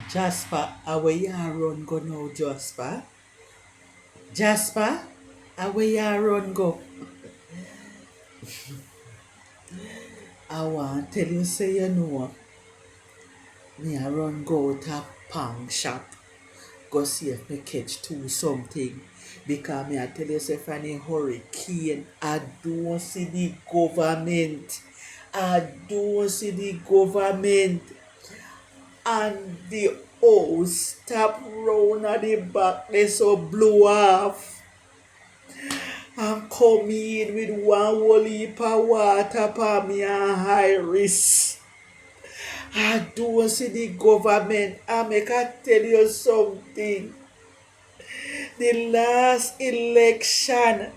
Jasper, away ya run go now, Jasper? Jasper, away ya run go? I want tell you say you know, me a run go to pang shop, go see if me catch two something. Because me I tell you say for the hurricane, I don't see the government. I don't see the government. And the hose tap round at the back, they so blow off. And come in with one whole heap of water for me and Iris. I don't see the government. I make I tell you something. The last election,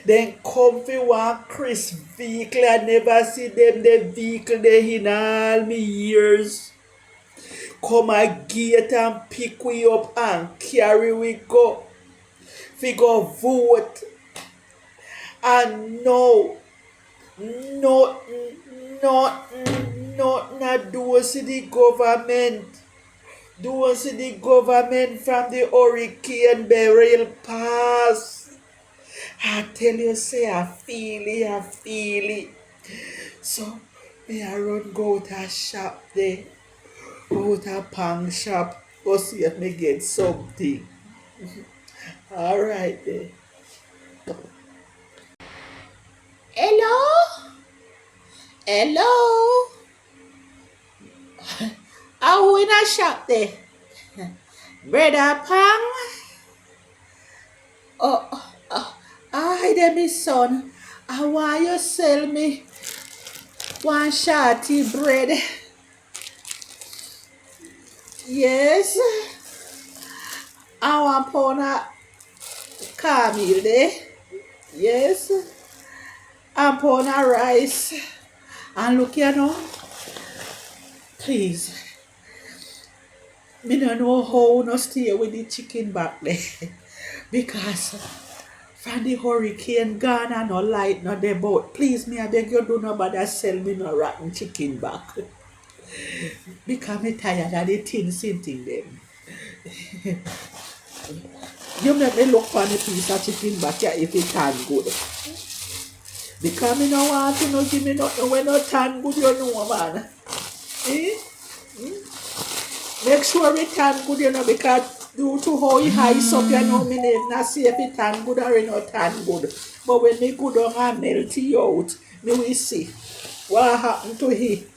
then come for one Chris vehicle. I never see them the vehicle they in all me years. Come a gate and pick we up and carry we go. We go vote. And no, not do see the government. Do see the government from the hurricane beryl pass. I tell you, say I feel it. So me I run go to a shop there, go to a pang shop, go see if me get something. Alright then. Hello? Hello? Are who in a shop there? Brother Pang? Hi there, my son. I want you sell me one shorty bread. Yes. I want pound of cornmeal there. Yes. And pound of rice. And look here now. Please. Me don't know how no stay with the chicken back there. Because from the hurricane gone and no light no the boat. Please me I beg you do nobody sell me no rotten chicken back. Because me tired of the thin thing them. You make me look for the piece of chicken back here if it turn good. Because me no want to no give me nothing when no turn good you know man. Eh? Make sure it turn good you know because due to how it high up you know me name not see if it turn good or it not turn good. But when me good on and melt it out, me will see what happened to it.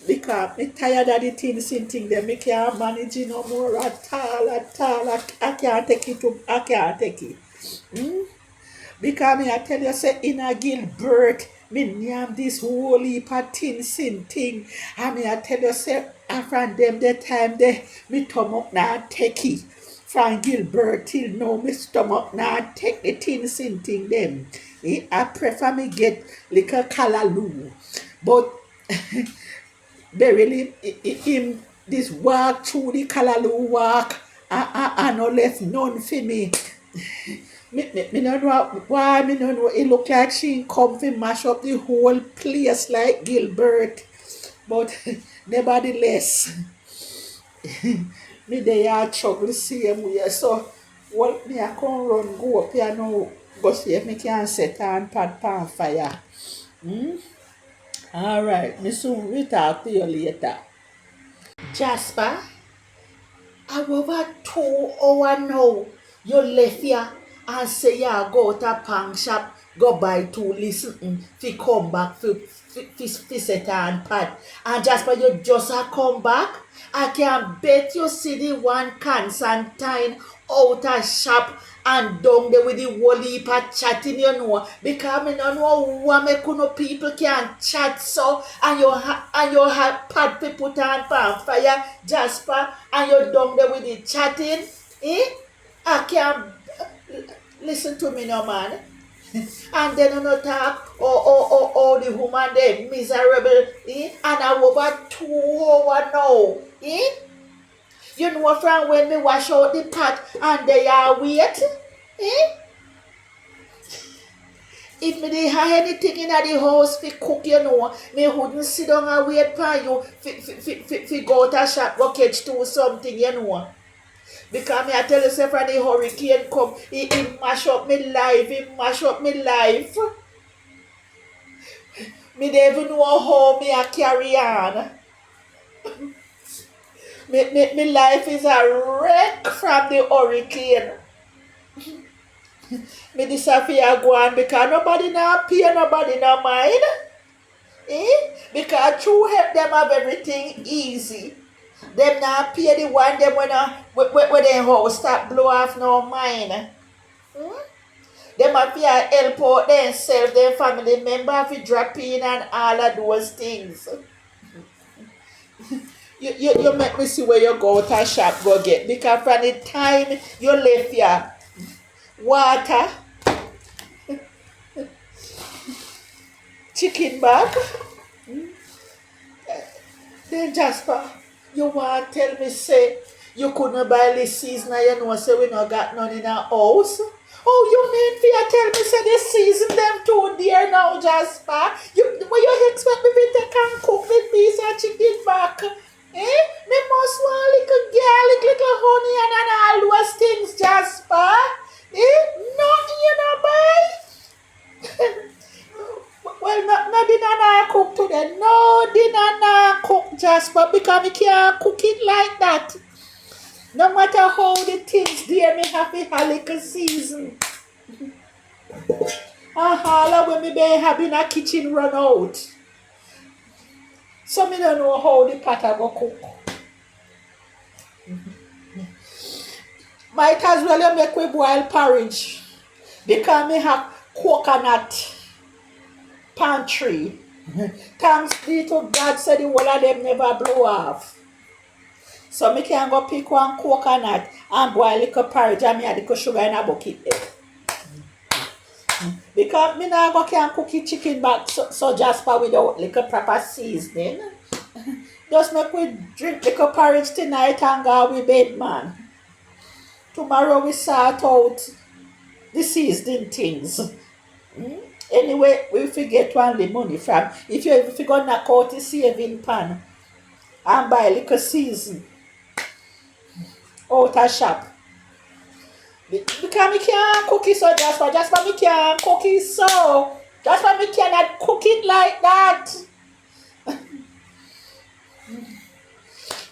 Because me tired of the thing them, me can't manage it no more at all. I can't take it I can't take it. Because me I tell you say in a Gilbert, me name this whole heap of thing. And me I tell you say from them the time they me stomach now take it. From Gilbert till now me stomach now take the thing them. I prefer me get little callaloo. But Verily, him this walk through the Kalalu walk, and no left none for me. Me don't know why, me don't know. It look like she come to mash up the whole place like Gilbert. But nevertheless, me they are trouble same way. So, what me I can run go up here now, go see if me can set on pot pan fire. All right, me soon we talk to you later. Jasper, I over 2 hours now. You left here and say you go to a pang shop, go buy two listen, fi come back fi set and pad. And Jasper, you just a come back. I can bet you see the one Constantine out a shop and down there with the whole heap of chatting, you know. Because me no know what make no people can chat so and you have pad fi put on pan fire, Jasper, and you down there with the chatting. Eh? I can't listen to me no man. And then you know talk the woman they miserable and I over 2 hours now. You know from when me wash out the pot and they are wait. Eh? if me dey have anything in the house fi cook, you know, me wouldn't sit down and wait for you fi go to shop go catch two something, you know. Because me I tell you, say when the hurricane come, he mash up me life, he mash up me life. Me don't even know how me a carry on. Me life is a wreck from the hurricane. Me disappear go on because nobody now pay, nobody now mind. Because true help them have everything easy. Them now pay the one them when their house start blow off no mind. Them have to help out themselves, their family member have to drop in and all of those things. You make me see where you go to shop go get. Because from the time you left here, water, chicken bag, then Jasper, you want to tell me say you couldn't buy this season and you know say we not got none in our house? Oh, you mean for you tell me say this season them too dear now, Jasper? You expect me to take and cook this piece of chicken back? Me must want little garlic, little honey and all those things, Jasper. Nothing you know buy? Well, no dinner na cook today. No dinner na cook, Jasper, because me can't cook it like that. No matter how the things there, me have a little season. All when me be having a kitchen run out. So me don't know how the pot a go cook. Might as well you make we boil porridge. Because me have coconut pantry. Thanks be to God said the whole of them never blow off. So me can go pick one coconut and boil little porridge and me add little sugar in a bucket there. Because me now go can cook it chicken back so Jasper without little proper seasoning. Just make we drink little porridge tonight and go we bed, man. Tomorrow we sort out the seasoning things. Anyway, we forget one the money from. If you go knock out the saving pan and buy little season out a shop. Because me can't cook it so Jasper me can't cook it so. Jasper me cannot cook it like that.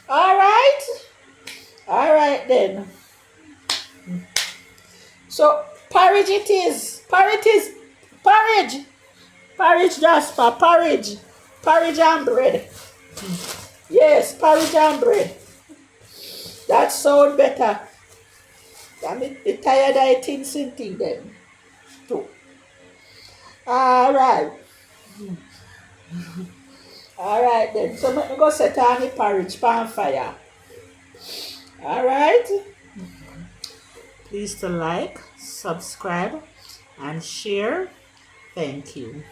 Alright? Alright then. So porridge it is. Porridge. Porridge, Jasper. Porridge. Porridge and bread. Yes, porridge and bread. That sound better. I'm tired of eating something then. Too. Alright. Alright then. So let me go set on the porridge pan fire. Alright. Please to like, subscribe, and share. Thank you.